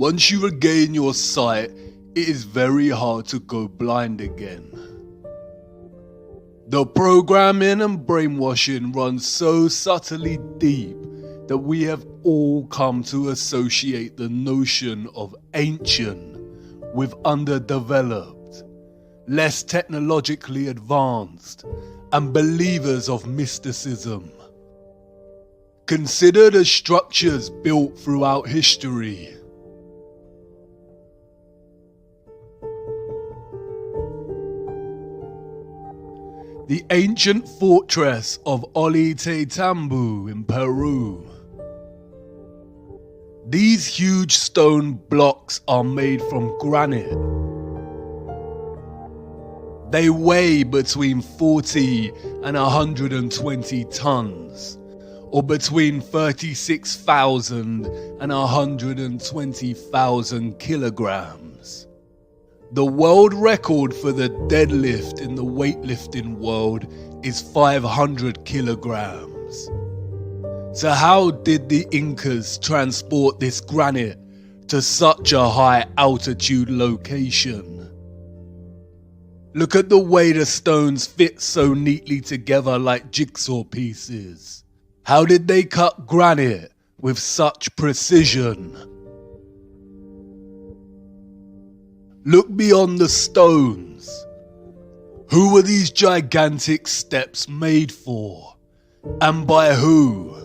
Once you regain your sight, it is very hard to go blind again. The programming and brainwashing runs so subtly deep that we have all come to associate the notion of ancient with underdeveloped, less technologically advanced, and believers of mysticism. Consider the structures built throughout history. The ancient fortress of Ollantaytambo in Peru. These huge stone blocks are made from granite. They weigh between 40 and 120 tons, or between 36,000 and 120,000 kilograms. The world record for the deadlift in the weightlifting world is 500 kilograms. So how did the Incas transport this granite to such a high altitude location? Look at the way the stones fit so neatly together like jigsaw pieces. How did they cut granite with such precision? Look beyond the stones. Who were these gigantic steps made for? And by who?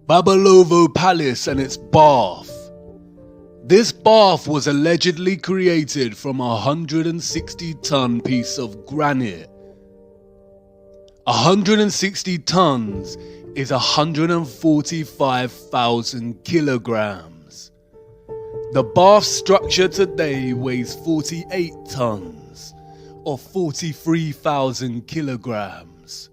Babalovo Palace and its bath. This bath was allegedly created from a 160-ton piece of granite. 160 tons is 145,000 kilograms. The bath structure today weighs 48 tons, or 43,000 kilograms.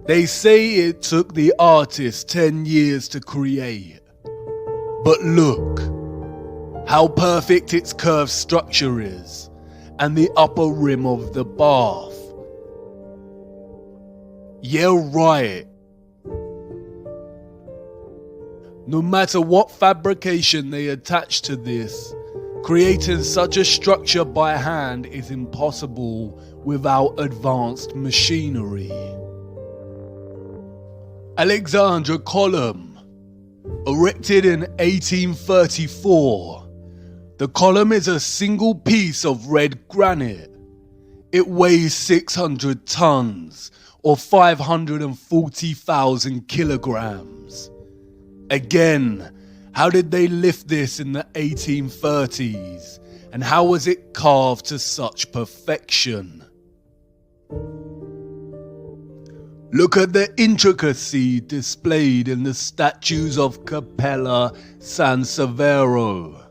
They say it took the artist 10 years to create. But look, how perfect its curved structure is, and the upper rim of the bath. Yeah, right. No matter what fabrication they attach to this, creating such a structure by hand is impossible without advanced machinery. Alexandra Column, erected in 1834. The column is a single piece of red granite. It weighs 600 tons, or 540,000 kilograms. Again, how did they lift this in the 1830s, and how was it carved to such perfection? Look at the intricacy displayed in the statues of Capella San Severo.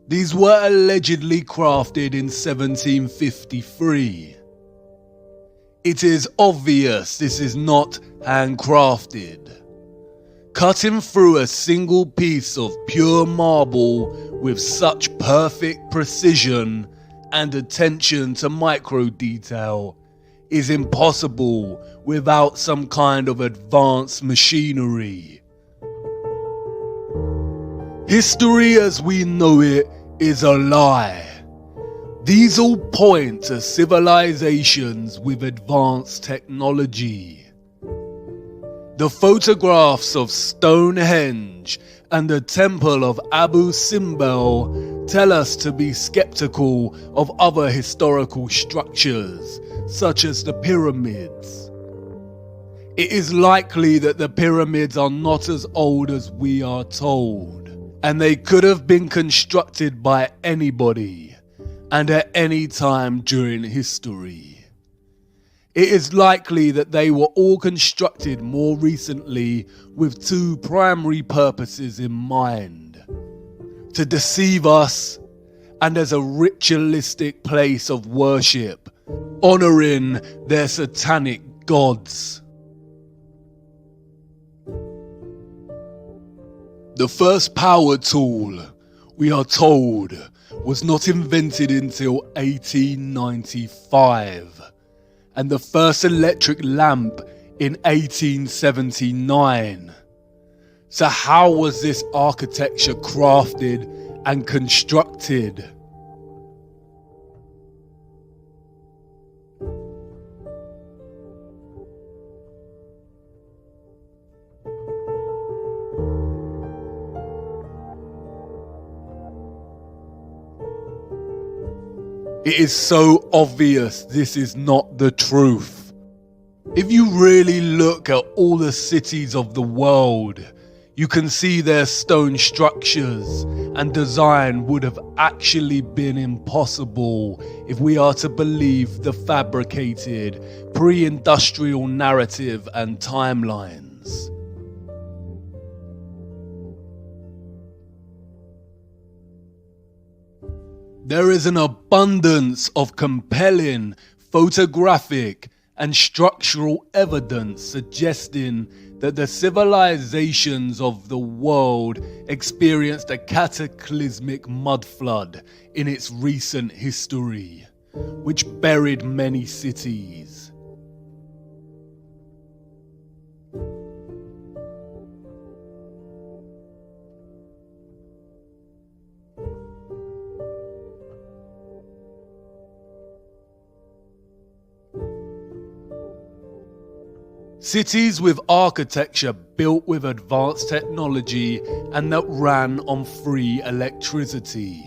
These were allegedly crafted in 1753. It is obvious this is not handcrafted. Cutting through a single piece of pure marble with such perfect precision and attention to micro detail is impossible without some kind of advanced machinery. History as we know it is a lie. These all point to civilizations with advanced technology. The photographs of Stonehenge and the Temple of Abu Simbel tell us to be skeptical of other historical structures, such as the pyramids. It is likely that the pyramids are not as old as we are told, and they could have been constructed by anybody, and at any time during history. It is likely that they were all constructed more recently with two primary purposes in mind: to deceive us, and as a ritualistic place of worship, honoring their satanic gods. The first power tool, we are told, was not invented until 1895, and the first electric lamp in 1879. So how was this architecture crafted and constructed? It is so obvious this is not the truth. If you really look at all the cities of the world, you can see their stone structures and design would have actually been impossible if we are to believe the fabricated pre-industrial narrative and timelines. There is an abundance of compelling photographic and structural evidence suggesting that the civilizations of the world experienced a cataclysmic mud flood in its recent history, which buried many cities. Cities with architecture built with advanced technology and that ran on free electricity.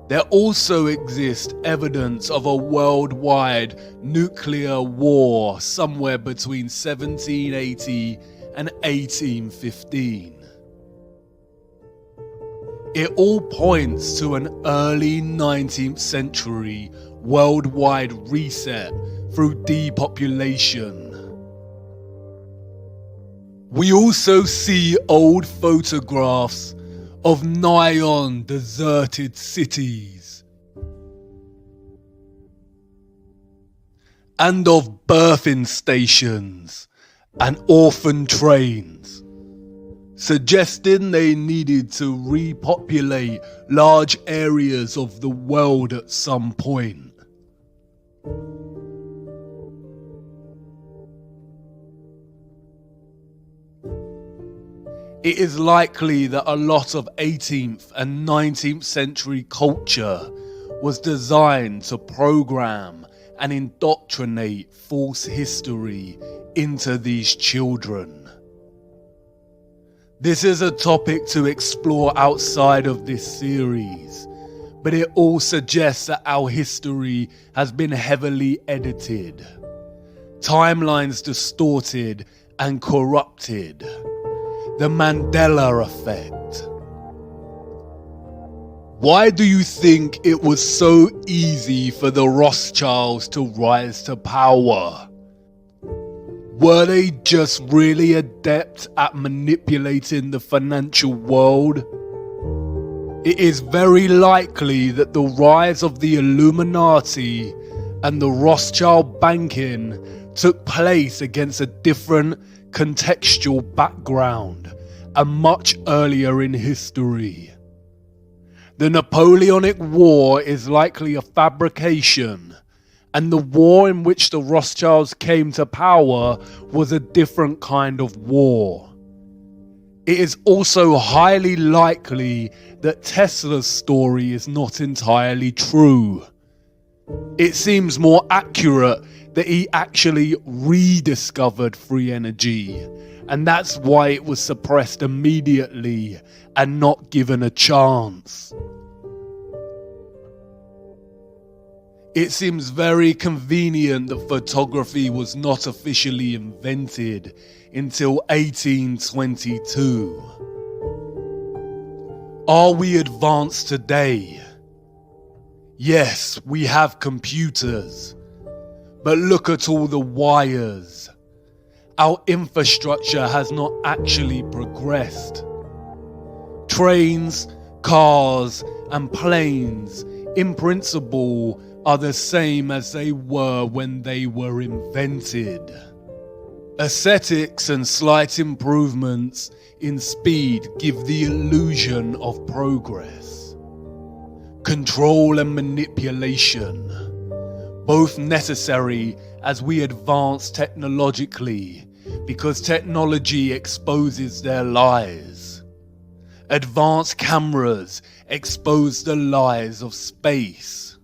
There also exists evidence of a worldwide nuclear war somewhere between 1780 and 1815. It all points to an early 19th century worldwide reset through depopulation. We also see old photographs of nigh-on deserted cities and of birthing stations and orphan trains, suggesting they needed to repopulate large areas of the world at some point. It is likely that a lot of 18th and 19th century culture was designed to program and indoctrinate false history into these children. This is a topic to explore outside of this series, but it all suggests that our history has been heavily edited, timelines distorted and corrupted. The Mandela effect. Why do you think it was so easy for the Rothschilds to rise to power? Were they just really adept at manipulating the financial world? It is very likely that the rise of the Illuminati and the Rothschild banking took place against a different contextual background and much earlier in history. The Napoleonic War is likely a fabrication, and the war in which the Rothschilds came to power was a different kind of war. It is also highly likely that Tesla's story is not entirely true. It seems more accurate that he actually rediscovered free energy, and that's why it was suppressed immediately and not given a chance. It seems very convenient that photography was not officially invented until 1822. Are we advanced today? Yes, we have computers, but look at all the wires. Our infrastructure has not actually progressed. Trains, cars, and planes, in principle, are the same as they were when they were invented. Aesthetics and slight improvements in speed give the illusion of progress. Control and manipulation, both necessary as we advance technologically, because technology exposes their lies. Advanced cameras expose the lies of space.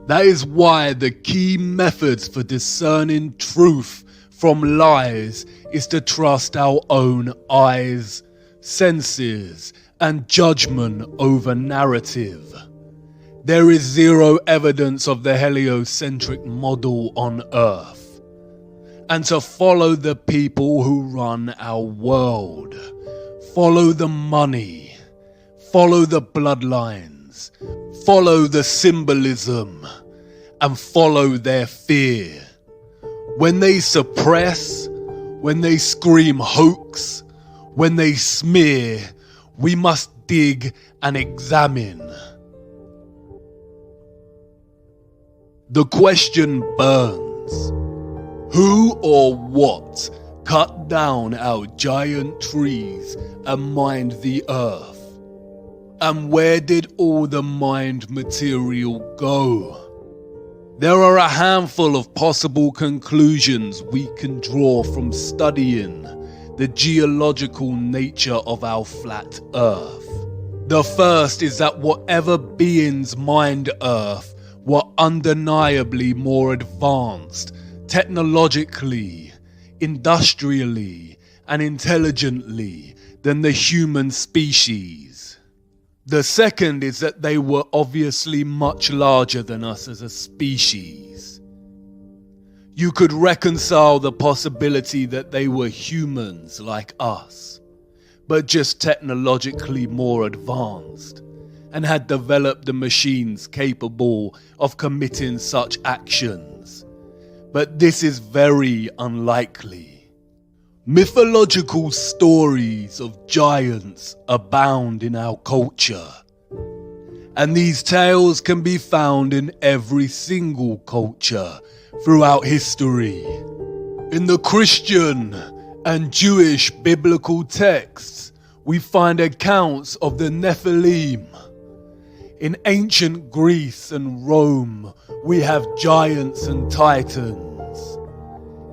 That is why the key methods for discerning truth from lies is to trust our own eyes, senses, and judgment over narrative. There is zero evidence of the heliocentric model on Earth. And to follow the people who run our world, follow the money, follow the bloodlines, follow the symbolism, and follow their fear. When they suppress, when they scream hoax, when they smear, we must dig and examine. The question burns. Who or what cut down our giant trees and mined the earth? And where did all the mined material go? There are a handful of possible conclusions we can draw from studying the geological nature of our flat Earth. The first is that whatever beings mined Earth were undeniably more advanced technologically, industrially, and intelligently than the human species. The second is that they were obviously much larger than us as a species. You could reconcile the possibility that they were humans like us, but just technologically more advanced, and had developed the machines capable of committing such actions. But this is very unlikely. Mythological stories of giants abound in our culture, and these tales can be found in every single culture throughout history. In the Christian and Jewish biblical texts, we find accounts of the Nephilim. In ancient Greece and Rome, we have giants and titans.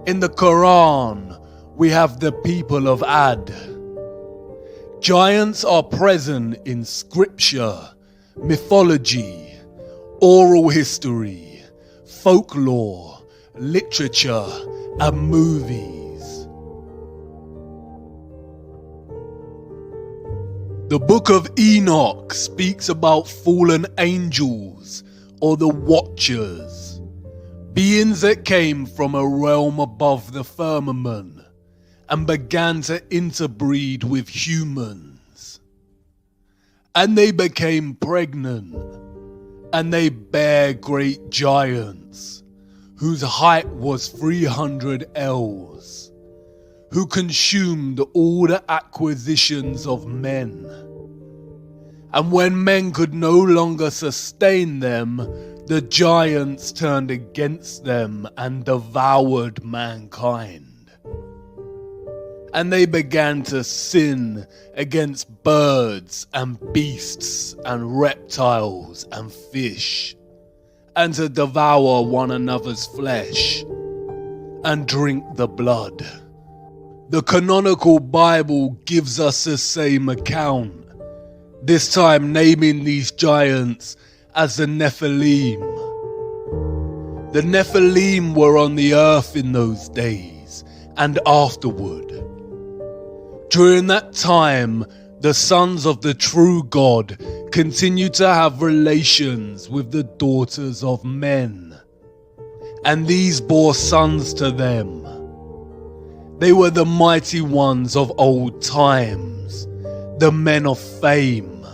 In the Quran, we have the people of Ad. Giants are present in scripture, mythology, oral history, folklore, literature, and movies. The Book of Enoch speaks about fallen angels, or the Watchers, beings that came from a realm above the firmament and began to interbreed with humans. And they became pregnant, and they bare great giants, whose height was 300 ells, who consumed all the acquisitions of men. And when men could no longer sustain them, the giants turned against them and devoured mankind. And they began to sin against birds and beasts and reptiles and fish, and to devour one another's flesh and drink the blood. The canonical Bible gives us the same account, this time naming these giants as the Nephilim. The Nephilim were on the earth in those days and afterward. During that time, the sons of the true God continued to have relations with the daughters of men, and these bore sons to them. They were the mighty ones of old times, the men of fame.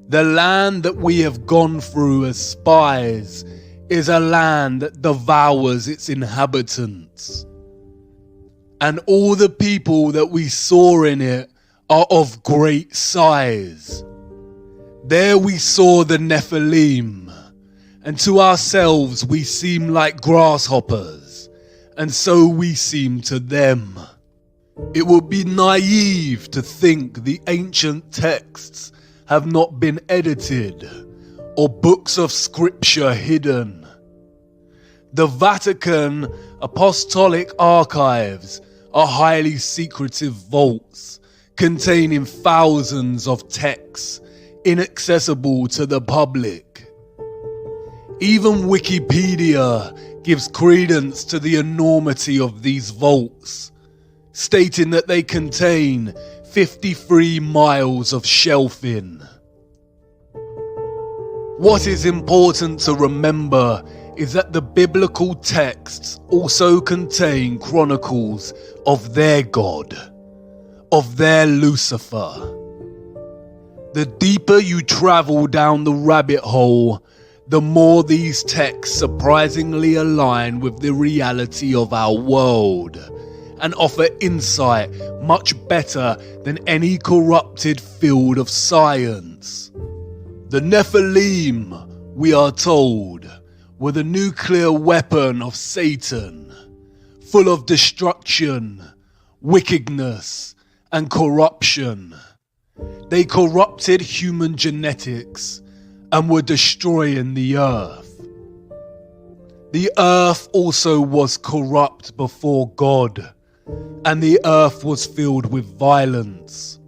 The land that we have gone through as spies is a land that devours its inhabitants. And all the people that we saw in it are of great size. There we saw the Nephilim, and to ourselves we seem like grasshoppers, and so we seem to them. It would be naive to think the ancient texts have not been edited, or books of scripture hidden. The Vatican Apostolic Archives are highly secretive vaults containing thousands of texts inaccessible to the public. Even Wikipedia gives credence to the enormity of these vaults, stating that they contain 53 miles of shelving. What is important to remember is that the biblical texts also contain chronicles of their God, of their Lucifer. The deeper you travel down the rabbit hole, the more these texts surprisingly align with the reality of our world and offer insight much better than any corrupted field of science. The Nephilim, we are told, were the nuclear weapon of Satan, full of destruction, wickedness, and corruption. They corrupted human genetics and were destroying the earth. The earth also was corrupt before God, and the earth was filled with violence.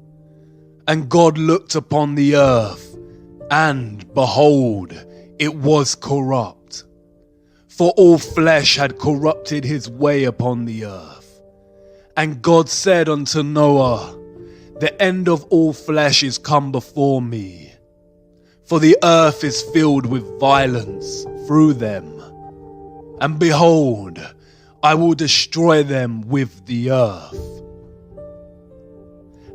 And God looked upon the earth, and behold, it was corrupt. For all flesh had corrupted his way upon the earth. And God said unto Noah, the end of all flesh is come before me, for the earth is filled with violence through them. And behold, I will destroy them with the earth.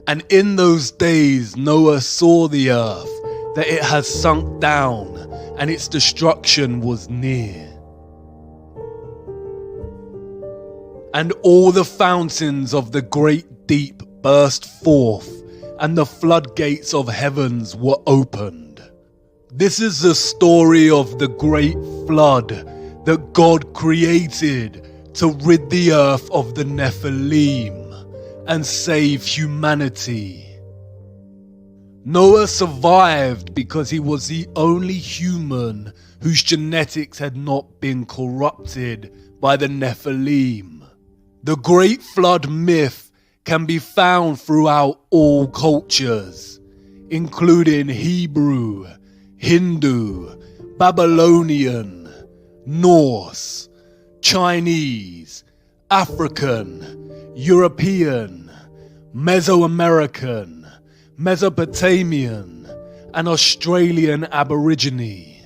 And in those days Noah saw the earth, that it has sunk down, and its destruction was near. And all the fountains of the great deep burst forth, and the floodgates of heavens were opened. This is the story of the great flood that God created to rid the earth of the Nephilim and save humanity. Noah survived because he was the only human whose genetics had not been corrupted by the Nephilim. The Great Flood myth can be found throughout all cultures, including Hebrew, Hindu, Babylonian, Norse, Chinese, African, European, Mesoamerican, Mesopotamian, and Australian Aborigine.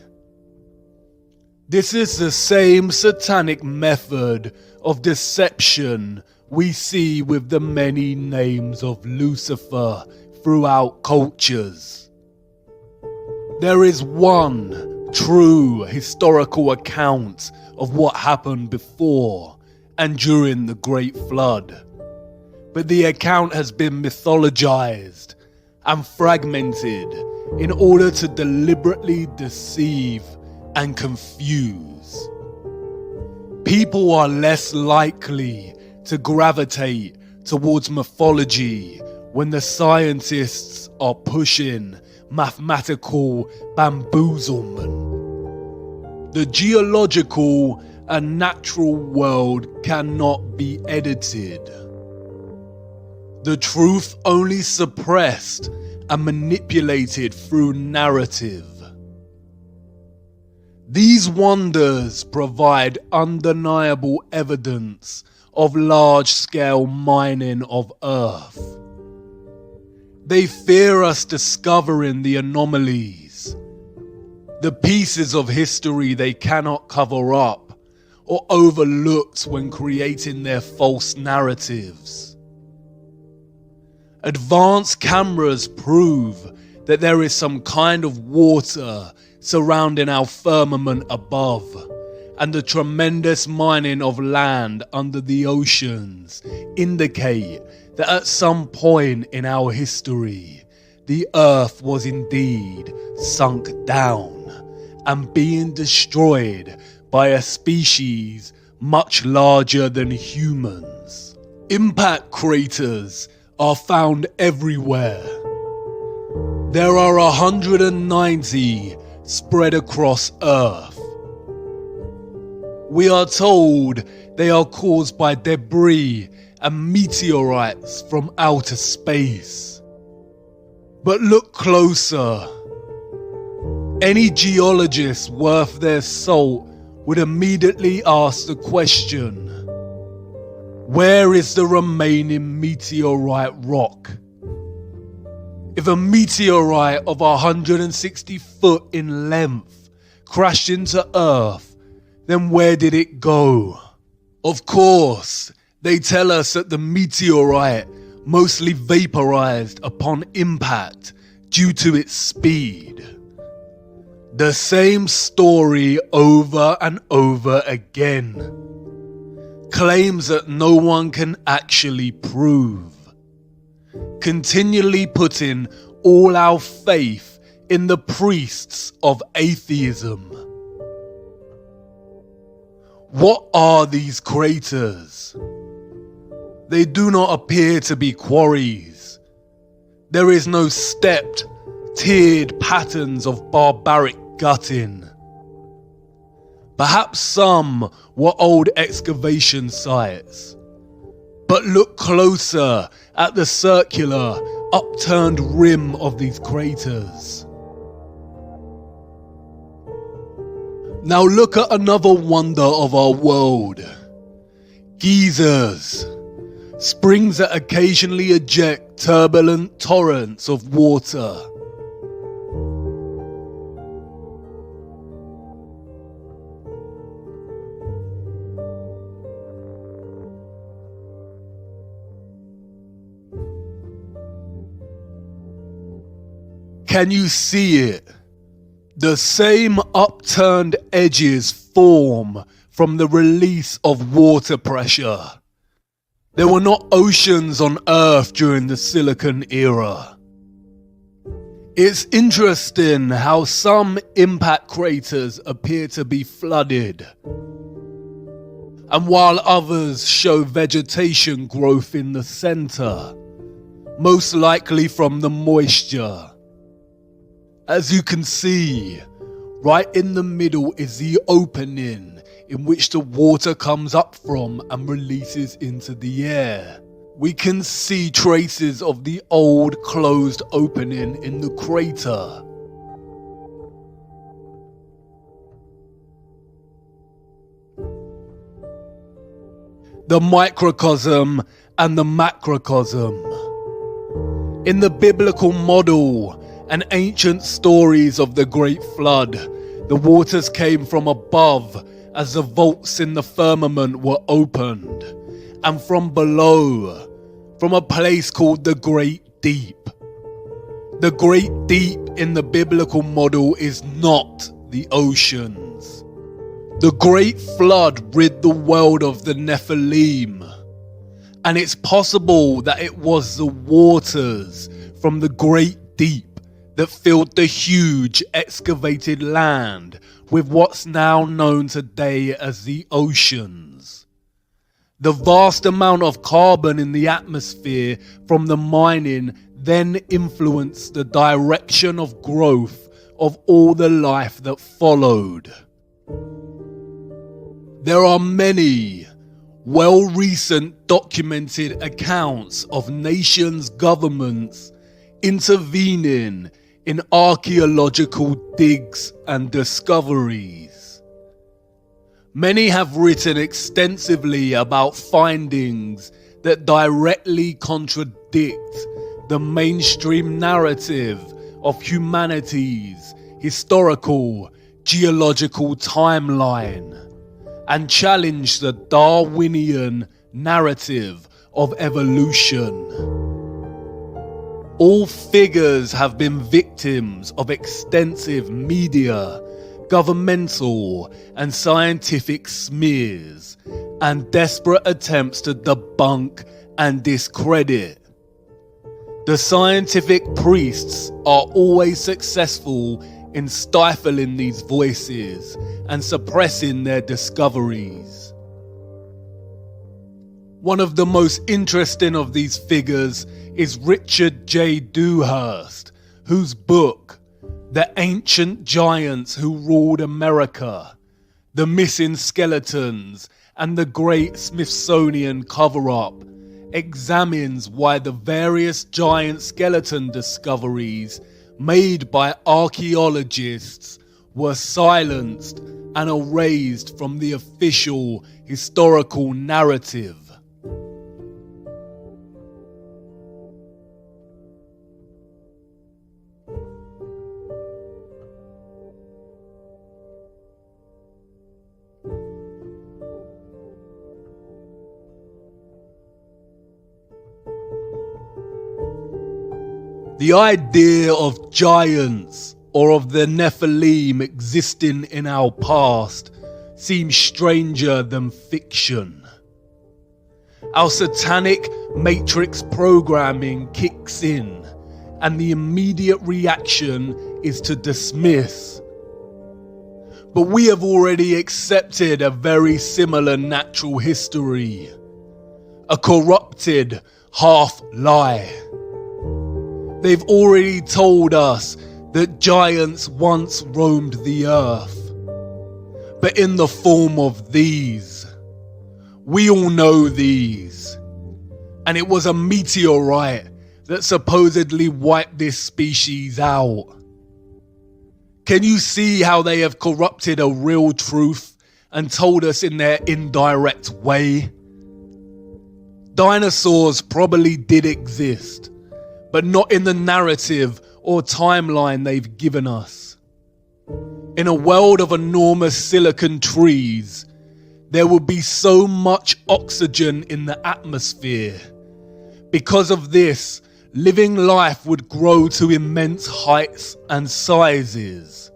This is the same satanic method of deception we see with the many names of Lucifer throughout cultures. There is one true historical account of what happened before and during the Great Flood, but the account has been mythologized and fragmented in order to deliberately deceive and confuse. People are less likely to gravitate towards mythology when the scientists are pushing mathematical bamboozlement. The geological and natural world cannot be edited. The truth only suppressed and manipulated through narrative. These wonders provide undeniable evidence of large-scale mining of Earth. They fear us discovering the anomalies, the pieces of history they cannot cover up or overlooked when creating their false narratives. Advanced cameras prove that there is some kind of water surrounding our firmament above, and the tremendous mining of land under the oceans indicate that at some point in our history, the Earth was indeed sunk down and being destroyed by a species much larger than humans. Impact craters are found everywhere. There are 190 spread across Earth. We are told they are caused by debris and meteorites from outer space. But look closer. Any geologist worth their salt would immediately ask the question, where is the remaining meteorite rock? If a meteorite of 160 foot in length crashed into Earth, then where did it go? Of course, they tell us that the meteorite mostly vaporized upon impact due to its speed. The same story over and over again. Claims that no one can actually prove. Continually putting all our faith in the priests of atheism. What are these craters? They do not appear to be quarries. There is no stepped, tiered patterns of barbaric gutting. Perhaps some were old excavation sites. But look closer at the circular, upturned rim of these craters. Now look at another wonder of our world. Geysers. Springs that occasionally eject turbulent torrents of water. Can you see it? The same upturned edges form from the release of water pressure. There were not oceans on Earth during the Silicon era. It's interesting how some impact craters appear to be flooded, and while others show vegetation growth in the center, most likely from the moisture. As you can see, right in the middle is the opening in which the water comes up from and releases into the air. We can see traces of the old closed opening in the crater. The microcosm and the macrocosm. In the biblical model and ancient stories of the Great Flood, the waters came from above as the vaults in the firmament were opened, and from below, from a place called the Great Deep. The Great Deep in the biblical model is not the oceans. The Great Flood rid the world of the Nephilim, and it's possible that it was the waters from the Great Deep that filled the huge excavated land with what's now known today as the oceans. The vast amount of carbon in the atmosphere from the mining then influenced the direction of growth of all the life that followed. There are many recent documented accounts of nations' governments intervening in archaeological digs and discoveries. Many have written extensively about findings that directly contradict the mainstream narrative of humanity's historical geological timeline and challenge the Darwinian narrative of evolution. All figures have been victims of extensive media, governmental and scientific smears, and desperate attempts to debunk and discredit. The scientific priests are always successful in stifling these voices and suppressing their discoveries. One of the most interesting of these figures is Richard J. Dewhurst, whose book, The Ancient Giants Who Ruled America, The Missing Skeletons, and the Great Smithsonian Cover-Up, examines why the various giant skeleton discoveries made by archaeologists were silenced and erased from the official historical narrative. The idea of giants or of the Nephilim existing in our past seems stranger than fiction. Our satanic matrix programming kicks in, and the immediate reaction is to dismiss. But we have already accepted a very similar natural history, a corrupted half-lie. They've already told us that giants once roamed the earth, but in the form of these. We all know these. And it was a meteorite that supposedly wiped this species out. Can you see how they have corrupted a real truth and told us in their indirect way? Dinosaurs probably did exist, but not in the narrative or timeline they've given us. In a world of enormous silicon trees, there would be so much oxygen in the atmosphere. Because of this, living life would grow to immense heights and sizes.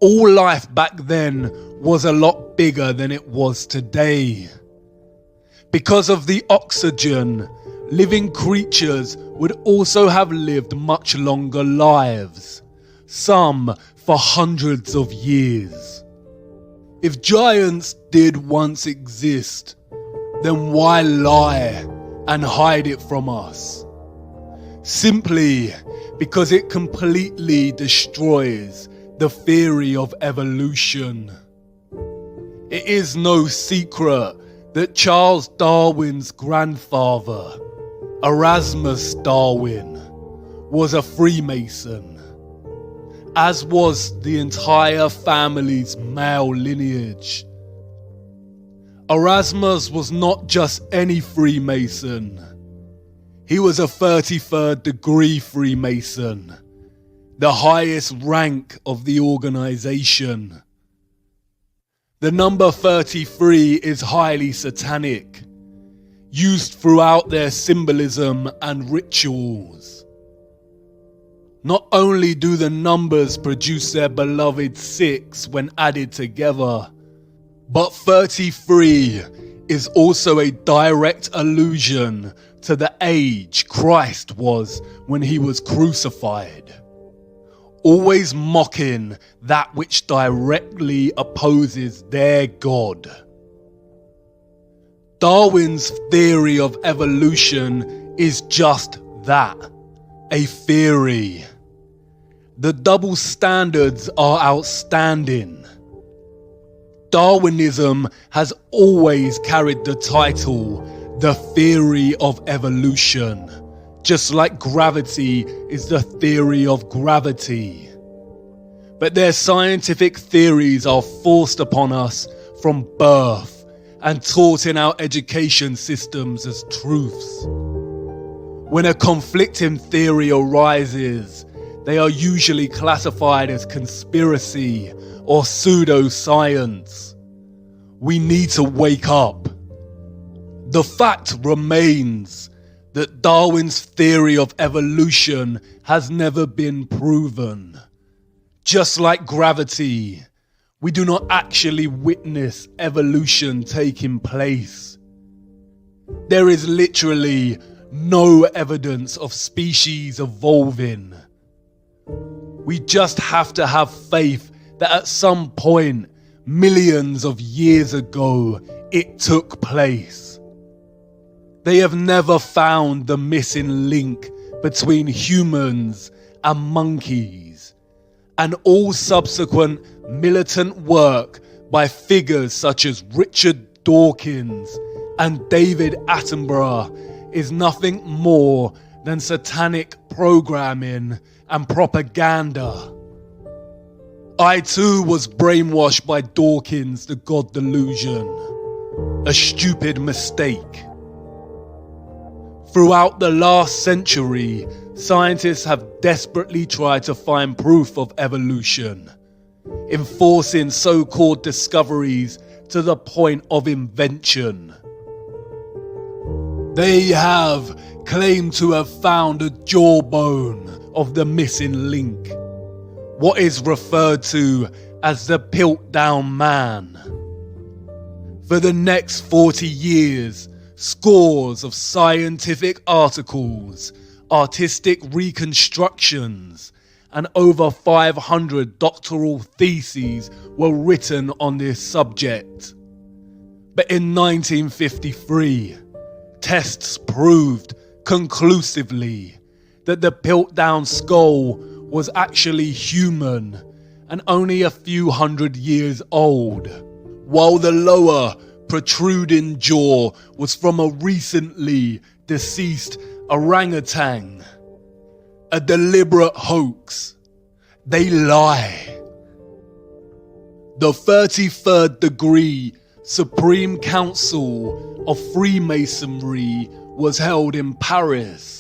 All life back then was a lot bigger than it was today. Because of the oxygen, living creatures would also have lived much longer lives, some for hundreds of years. If giants did once exist, then why lie and hide it from us? Simply because it completely destroys the theory of evolution. It is no secret that Charles Darwin's grandfather, Erasmus Darwin, was a Freemason, as was the entire family's male lineage. Erasmus was not just any Freemason. He was a 33rd degree Freemason, the highest rank of the organization. The number 33 is highly satanic, used throughout their symbolism and rituals. Not only do the numbers produce their beloved 6 when added together, but 33 is also a direct allusion to the age Christ was when he was crucified, always mocking that which directly opposes their God. Darwin's theory of evolution is just that, a theory. The double standards are outstanding. Darwinism has always carried the title, the theory of evolution, just like gravity is the theory of gravity. But their scientific theories are forced upon us from birth and taught in our education systems as truths. When a conflicting theory arises, they are usually classified as conspiracy or pseudoscience. We need to wake up. The fact remains that Darwin's theory of evolution has never been proven. Just like gravity, we do not actually witness evolution taking place. There is literally no evidence of species evolving. We just have to have faith that at some point, millions of years ago, it took place. They have never found the missing link between humans and monkeys, and all subsequent militant work by figures such as Richard Dawkins and David Attenborough is nothing more than satanic programming and propaganda. I too was brainwashed by Dawkins' The God Delusion, a stupid mistake. Throughout the last century, scientists have desperately tried to find proof of evolution, enforcing so-called discoveries to the point of invention. They have claimed to have found a jawbone of the missing link, what is referred to as the Piltdown Man. For the next 40 years, scores of scientific articles, artistic reconstructions, and over 500 doctoral theses were written on this subject. But in 1953, tests proved conclusively that the Piltdown skull was actually human and only a few hundred years old, while the lower protruding jaw was from a recently deceased orangutan. A deliberate hoax. They lie. The 33rd degree Supreme Council of Freemasonry was held in Paris.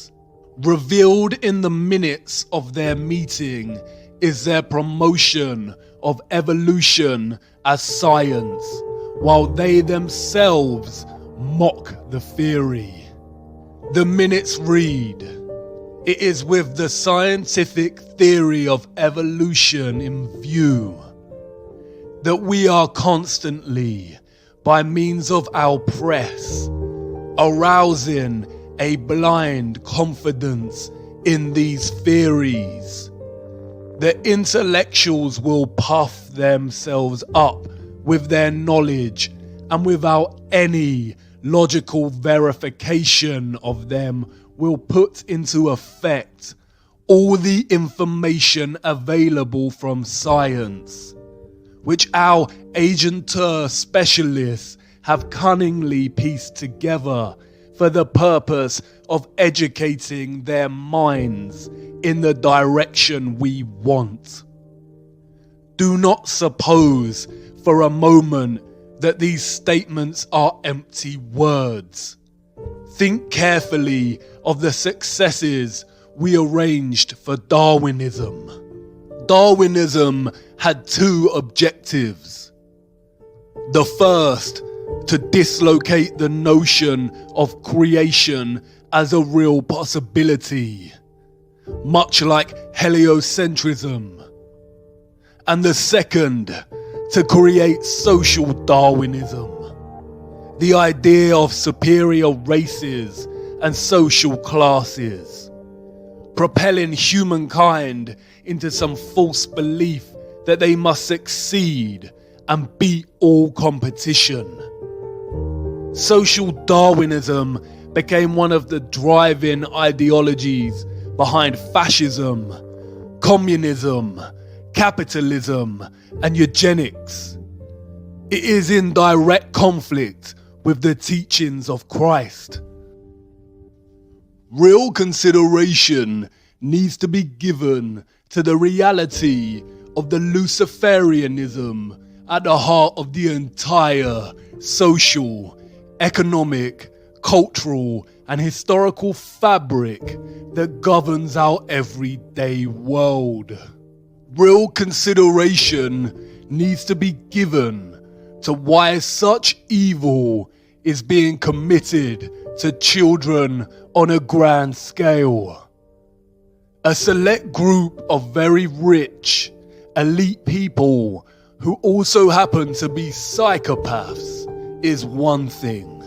Revealed in the minutes of their meeting is their promotion of evolution as science, while they themselves mock the theory. The minutes read, "It is with the scientific theory of evolution in view that we are constantly, by means of our press, arousing a blind confidence in these theories. The intellectuals will puff themselves up with their knowledge, and without any logical verification of them will put into effect all the information available from science, which our agenteur specialists have cunningly pieced together for the purpose of educating their minds in the direction we want. Do not suppose for a moment that these statements are empty words. Think carefully of the successes we arranged for Darwinism. Darwinism had two objectives. The first, to dislocate the notion of creation as a real possibility, much like heliocentrism. And the second, to create social Darwinism, the idea of superior races and social classes, propelling humankind into some false belief that they must succeed and beat all competition. Social Darwinism became one of the driving ideologies behind fascism, communism, capitalism, and eugenics. It is in direct conflict with the teachings of Christ. Real consideration needs to be given to the reality of the Luciferianism at the heart of the entire social, economic, cultural, and historical fabric that governs our everyday world. Real consideration needs to be given to why such evil is being committed to children on a grand scale. A select group of very rich, elite people who also happen to be psychopaths is one thing.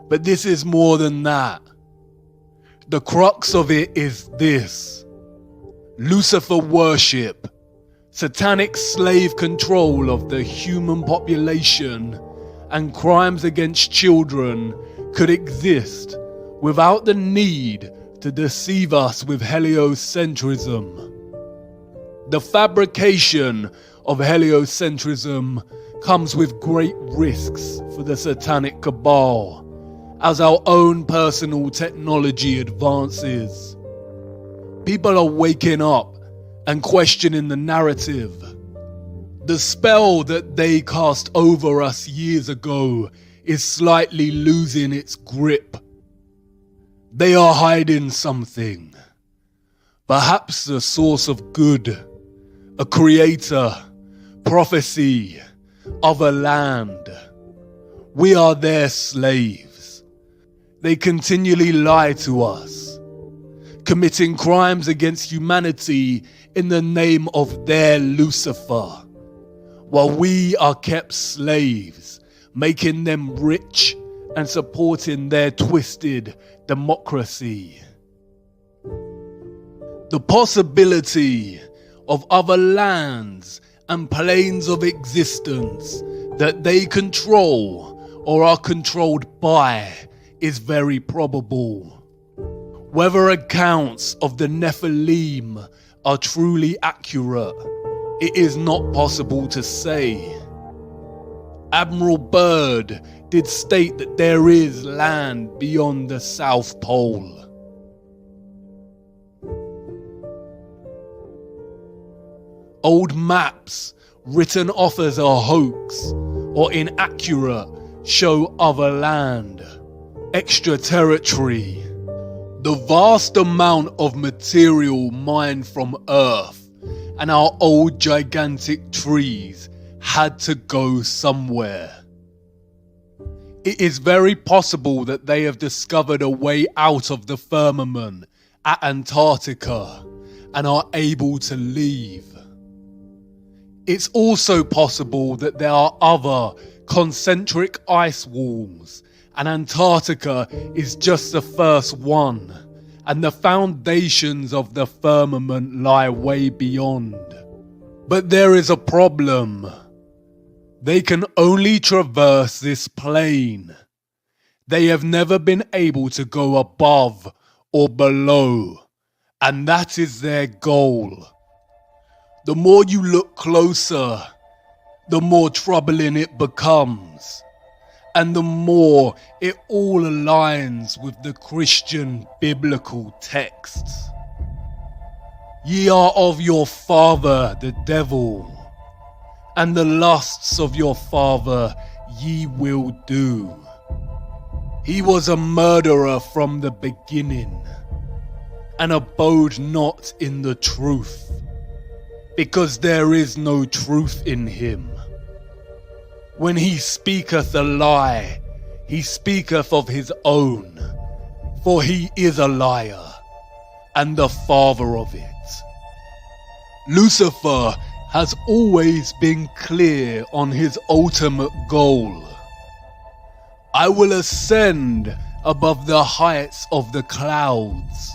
But this is more than that. The crux of it is this. Lucifer worship, satanic slave control of the human population, and crimes against children could exist without the need to deceive us with heliocentrism. The fabrication of heliocentrism comes with great risks for the satanic cabal as our own personal technology advances. People are waking up and questioning the narrative. The spell that they cast over us years ago is slightly losing its grip. They are hiding something. Perhaps the source of good, a creator, prophecy, other land. We are their slaves. They continually lie to us, committing crimes against humanity in the name of their Lucifer, while we are kept slaves, making them rich and supporting their twisted democracy. The possibility of other lands and planes of existence that they control or are controlled by is very probable. Whether accounts of the Nephilim are truly accurate, it is not possible to say. Admiral Byrd did state that there is land beyond the South Pole. Old maps written off as a hoax or inaccurate show other land, extra territory. The vast amount of material mined from Earth and our old gigantic trees had to go somewhere. It is very possible that they have discovered a way out of the firmament at Antarctica and are able to leave. It's also possible that there are other concentric ice walls, and Antarctica is just the first one, and the foundations of the firmament lie way beyond. But there is a problem. They can only traverse this plane. They have never been able to go above or below, and that is their goal. The more you look closer, the more troubling it becomes, and the more it all aligns with the Christian biblical texts. Ye are of your father the devil, and the lusts of your father ye will do. He was a murderer from the beginning, and abode not in the truth, because there is no truth in him. When he speaketh a lie, he speaketh of his own, for he is a liar, and the father of it. Lucifer has always been clear on his ultimate goal. I will ascend above the heights of the clouds.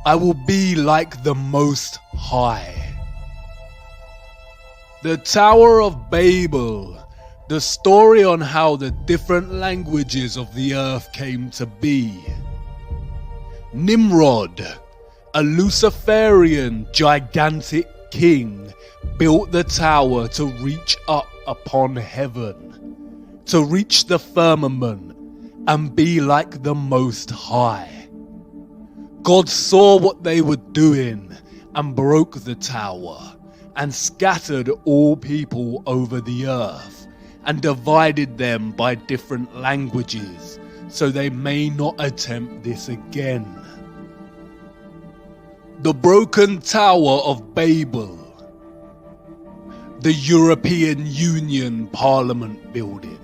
I will be like the Most High. The Tower of Babel, the story on how the different languages of the earth came to be. Nimrod, a Luciferian gigantic king, built the tower to reach up upon heaven, to reach the firmament and be like the Most High. God saw what they were doing and broke the tower and scattered all people over the earth and divided them by different languages so they may not attempt this again. The broken Tower of Babel, the European Union Parliament building,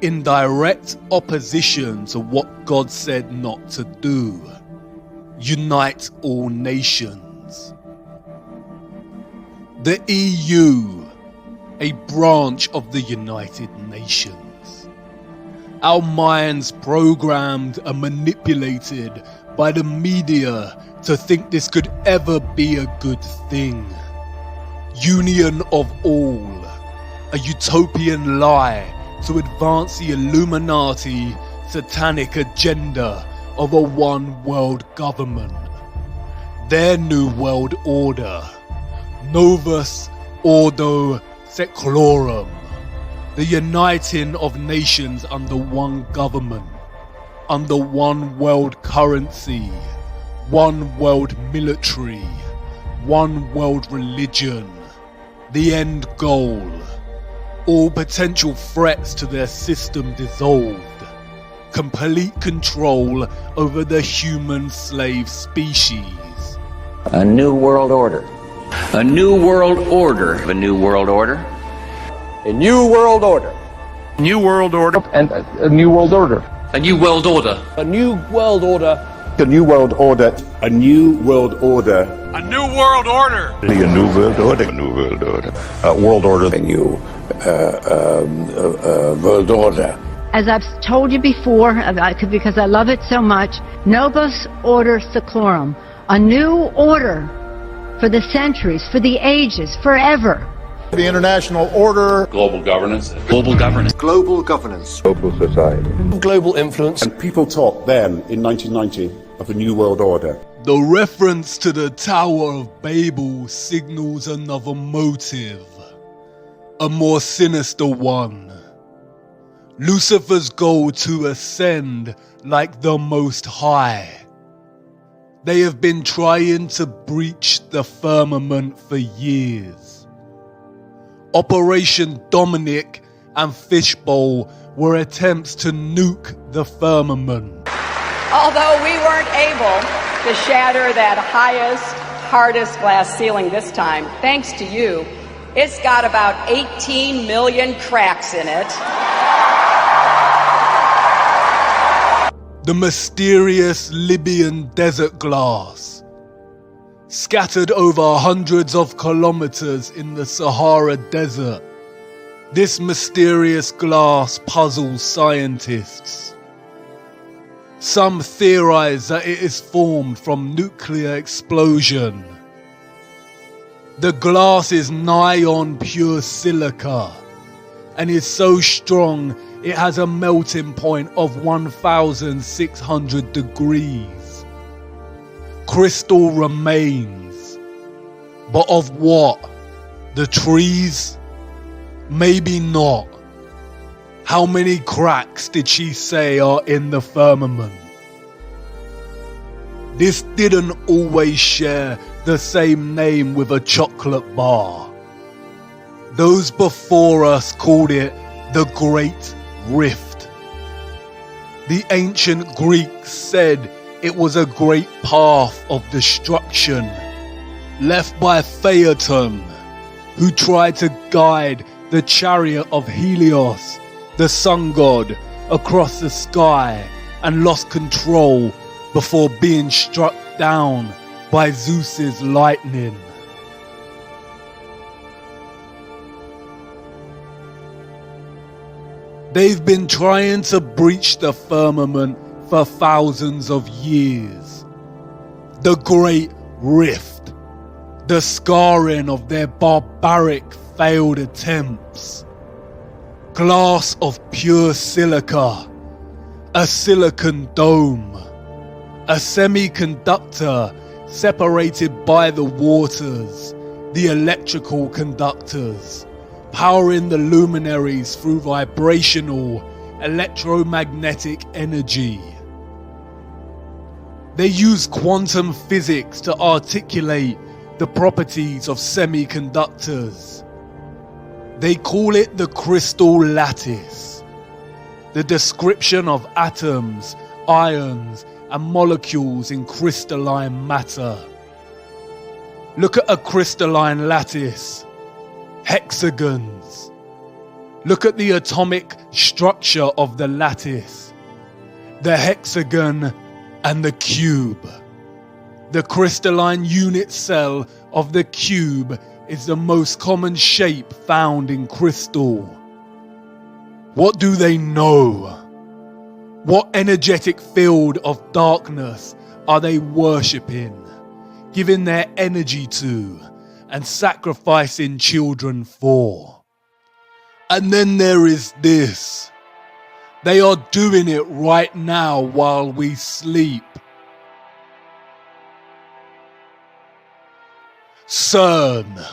in direct opposition to what God said not to do, unite all nations. The EU, a branch of the United Nations. Our minds programmed and manipulated by the media to think this could ever be a good thing. Union of all, a utopian lie to advance the Illuminati satanic agenda of a one world government. Their new world order, Novus Ordo Seclorum, the uniting of nations under one government, under one world currency, one world military, one world religion. The end goal, all potential threats to their system dissolved. Complete control over the human slave species. A new world order. A new world order. A new world order. A new world order. New world order. And a new world order. A new world order. A new world order. A new world order. A new world order. A new world order. A new world order. A new world order. World order. A new world order. As I've told you before, because I love it so much, Novus Ordo Seclorum, a new order for the centuries, for the ages, forever. The international order. Global governance. Global governance. Global governance. Global society. Global influence. And people talked then, in 1990, of a new world order. The reference to the Tower of Babel signals another motive, a more sinister one. Lucifer's goal to ascend like the Most High. They have been trying to breach the firmament for years. Operation Dominic and Fishbowl were attempts to nuke the firmament. Although we weren't able to shatter that highest, hardest glass ceiling this time, thanks to you, it's got about 18 million cracks in it. The mysterious Libyan desert glass, scattered over hundreds of kilometers in the Sahara Desert. This mysterious glass puzzles scientists. Some theorize that it is formed from nuclear explosion. The glass is nigh on pure silica and is so strong it has a melting point of 1,600 degrees. Crystal remains. But of what? The trees? Maybe not. How many cracks did she say are in the firmament? This didn't always share the same name with a chocolate bar. Those before us called it the Great Rift. The ancient Greeks said it was a great path of destruction left by Phaeton, who tried to guide the chariot of Helios, the sun god, across the sky and lost control before being struck down by Zeus's lightning. They've been trying to breach the firmament for thousands of years. The Great Rift, the scarring of their barbaric failed attempts. Glass of pure silica, a silicon dome, a semiconductor separated by the waters, the electrical conductors, powering the luminaries through vibrational electromagnetic energy. They use quantum physics to articulate the properties of semiconductors. They call it the crystal lattice, the description of atoms, ions, and molecules in crystalline matter. Look at a crystalline lattice. Hexagons. Look at the atomic structure of the lattice, the hexagon and the cube. The crystalline unit cell of the cube is the most common shape found in crystal. What do they know? What energetic field of darkness are they worshipping, giving their energy to, and sacrificing children for? And then there is this. They are doing it right now while we sleep. CERN.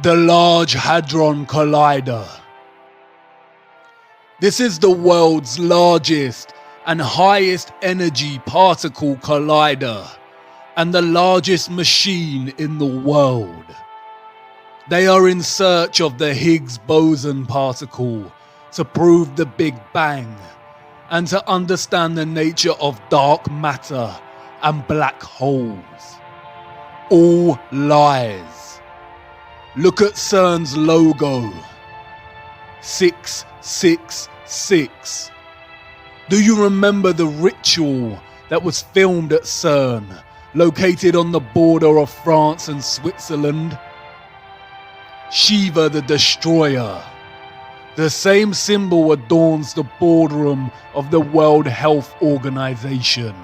The Large Hadron Collider. This is the world's largest and highest energy particle collider and the largest machine in the world. They are in search of the Higgs boson particle to prove the Big Bang and to understand the nature of dark matter and black holes. All lies. Look at CERN's logo. 666. Do you remember the ritual that was filmed at CERN, located on the border of France and Switzerland? Shiva the Destroyer. The same symbol adorns the boardroom of the World Health Organization.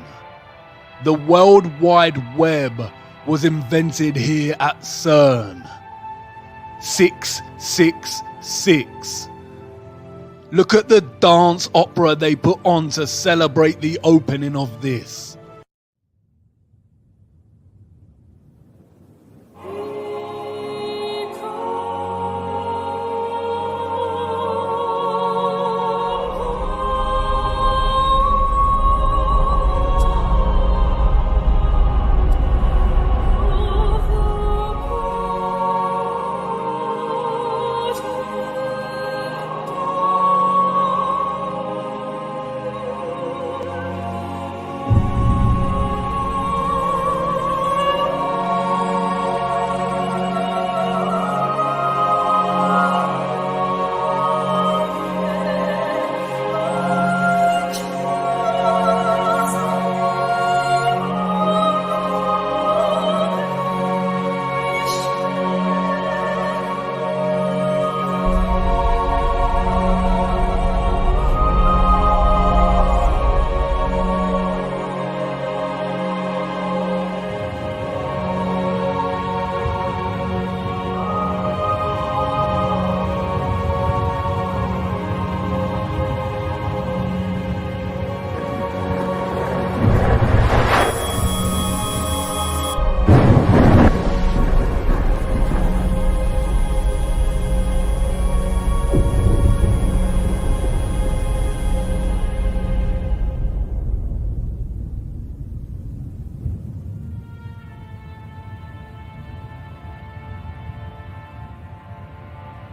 The World Wide Web was invented here at CERN. 666. Look at the dance opera they put on to celebrate the opening of this.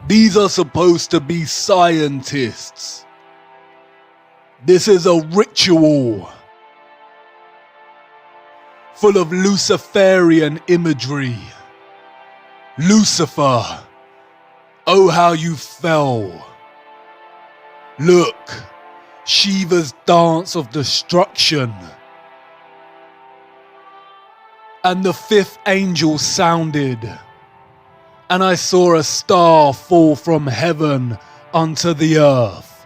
These are supposed to be scientists. This is a ritual full of Luciferian imagery. Lucifer, oh how you fell. Look, Shiva's dance of destruction. And the fifth angel sounded, and I saw a star fall from heaven unto the earth,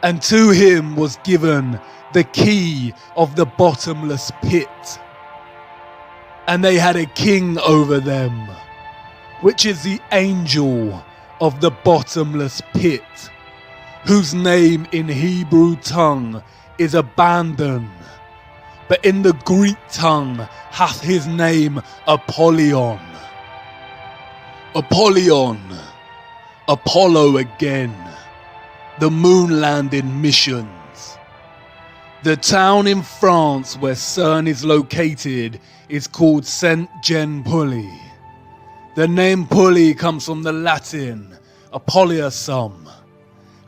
and to him was given the key of the bottomless pit. And they had a king over them, which is the angel of the bottomless pit, whose name in Hebrew tongue is Abandon, but in the Greek tongue hath his name Apollyon. Apollyon, Apollo again, the moon landing missions. The town in France where CERN is located is called Saint-Jean-Pully. The name Pully comes from the Latin Apollyasum,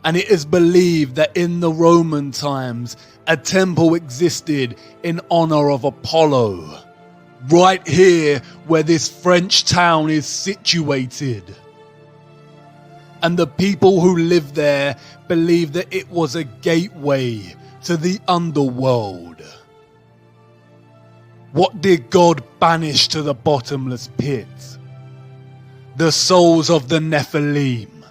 and it is believed that in the Roman times a temple existed in honor of Apollo, right here where this French town is situated. And the people who lived there believed that it was a gateway to the underworld. What did God banish to the bottomless pit? The souls of the Nephilim.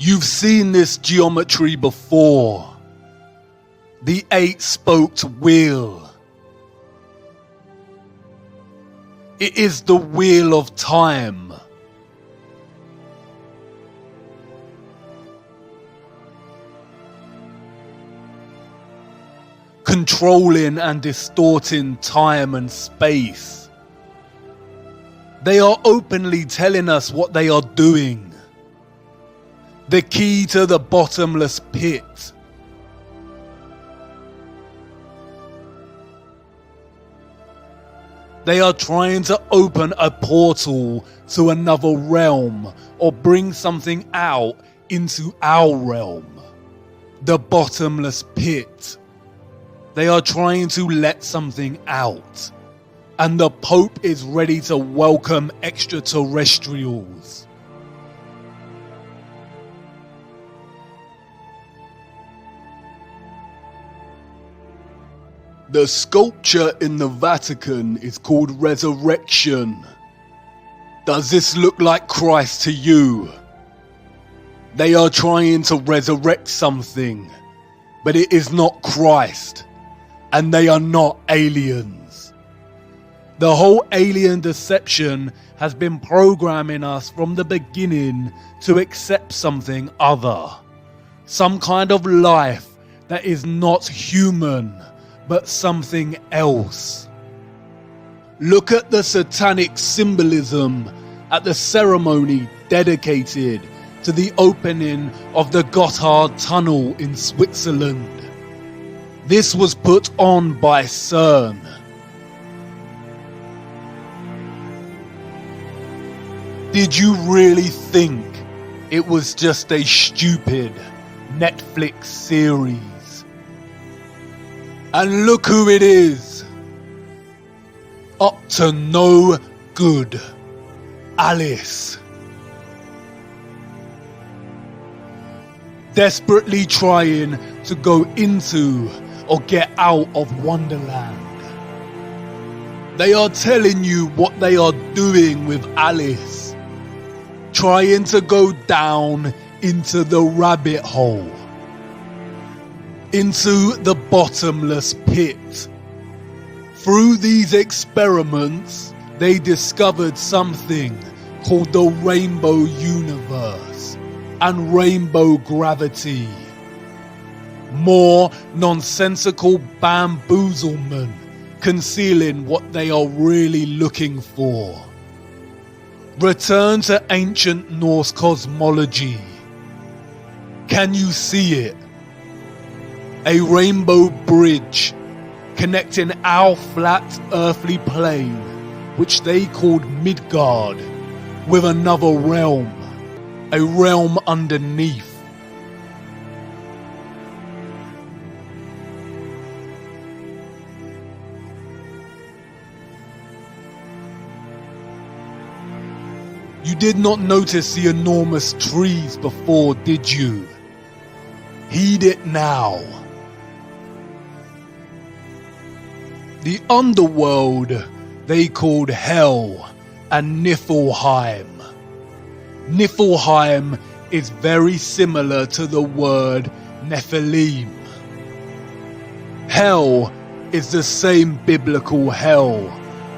You've seen this geometry before. The 8-spoked wheel. It is the wheel of time. Controlling and distorting time and space. They are openly telling us what they are doing. The key to the bottomless pit. They are trying to open a portal to another realm or bring something out into our realm. The bottomless pit. They are trying to let something out. And the Pope is ready to welcome extraterrestrials. The sculpture in the Vatican is called Resurrection. Does this look like Christ to you? They are trying to resurrect something, but it is not Christ, and they are not aliens. The whole alien deception has been programming us from the beginning to accept something other. Some kind of life that is not human, but something else. Look at the satanic symbolism at the ceremony dedicated to the opening of the Gotthard Tunnel in Switzerland. This was put on by CERN. Did you really think it was just a stupid Netflix series? And look who it is. Up to no good. Alice. Desperately trying to go into or get out of Wonderland. They are telling you what they are doing with Alice. Trying to go down into the rabbit hole. Into the bottomless pit. Through these experiments, they discovered something called the rainbow universe and rainbow gravity. More nonsensical bamboozlement concealing what they are really looking for. Return to ancient Norse cosmology. Can you see it? A rainbow bridge connecting our flat earthly plane, which they called Midgard, with another realm, a realm underneath. You did not notice the enormous trees before, did you? Heed it now. The underworld they called Hell and Niflheim. Niflheim is very similar to the word Nephilim. Hell is the same biblical hell,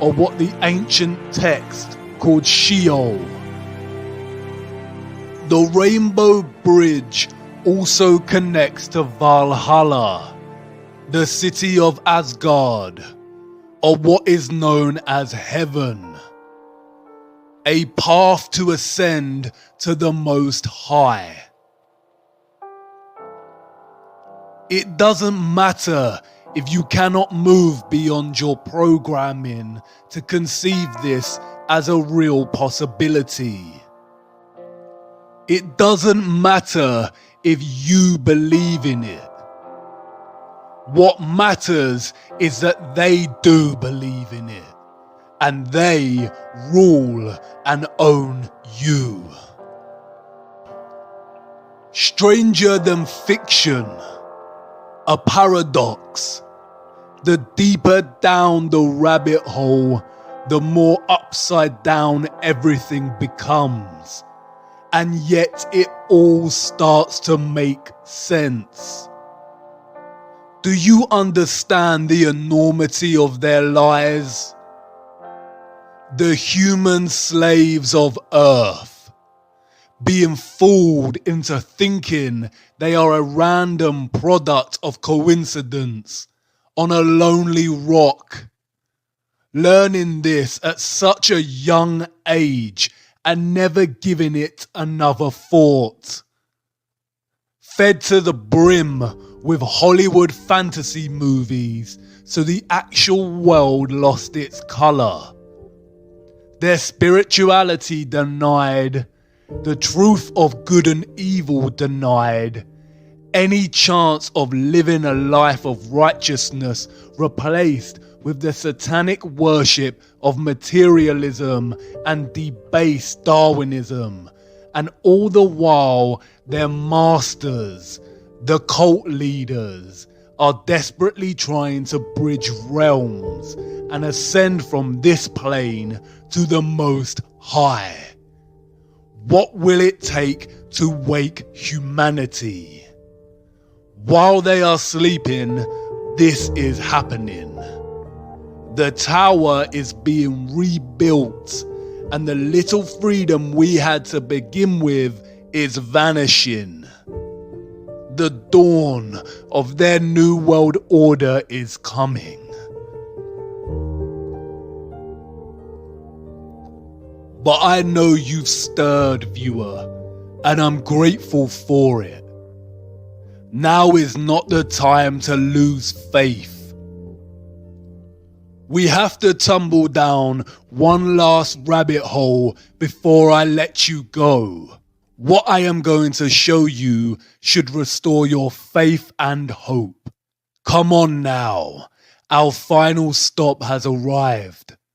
or what the ancient text called Sheol. The Rainbow Bridge also connects to Valhalla, the city of Asgard, or what is known as heaven. A path to ascend to the Most High. It doesn't matter if you cannot move beyond your programming to conceive this as a real possibility. It doesn't matter if you believe in it. What matters is that they do believe in it, and they rule and own you. Stranger than fiction, a paradox. The deeper down the rabbit hole, the more upside down everything becomes, and yet it all starts to make sense. Do you understand the enormity of their lies? The human slaves of Earth, being fooled into thinking they are a random product of coincidence on a lonely rock. Learning this at such a young age and never giving it another thought. Fed to the brim with Hollywood fantasy movies, so the actual world lost its colour. Their spirituality denied, the truth of good and evil denied, any chance of living a life of righteousness replaced with the satanic worship of materialism and debased Darwinism, and all the while their masters, the cult leaders, are desperately trying to bridge realms and ascend from this plane to the Most High. What will it take to wake humanity? While they are sleeping, this is happening. The tower is being rebuilt, and the little freedom we had to begin with is vanishing. The dawn of their new world order is coming. But I know you've stirred, viewer, and I'm grateful for it. Now is not the time to lose faith. We have to tumble down one last rabbit hole before I let you go. What I am going to show you should restore your faith and hope. Come on now, our final stop has arrived.